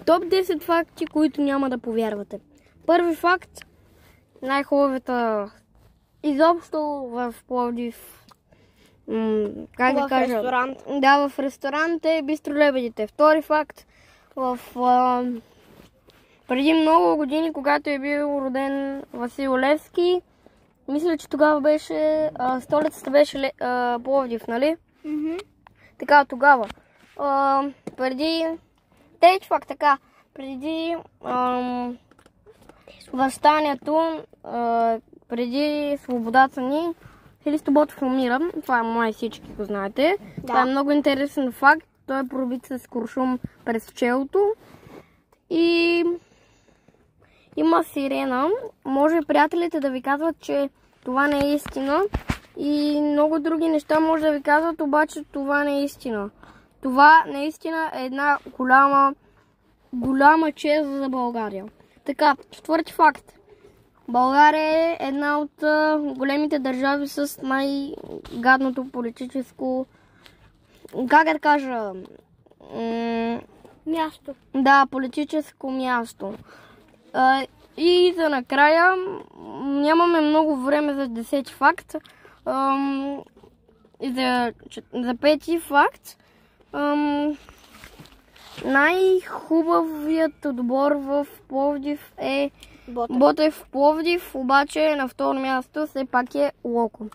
Топ 10 факти, които няма да повярвате. Първи факт, най-хубавата изобщо в Пловдив, как да кажа? Ресторант. Да, в ресторант е Бистро Лебедите. Втори факт, преди много години, когато е бил роден Васил Левски, мисля, че тогава беше, столицата беше Пловдив, нали? Така, тогава. Трети факт, така, преди въстанието, преди свободата ни, Христо Ботев умира. Това май всички го знаете. Да. Това е много интересен факт. Той е пробит с куршум през челото. И има сирена. Може приятелите да ви казват, че това не е истина. И много други неща може да ви казват, обаче това не е истина. Това наистина е една голяма чест за България. Така, четвърти факт. България е една от големите държави с най-гадното политическо, как да кажа, място. Да, политическо място. И за накрая, нямаме много време за 10 факт. За пети факт, най-хубавият отбор в Пловдив е Ботев Пловдив, обаче на второ място все пак е Локо.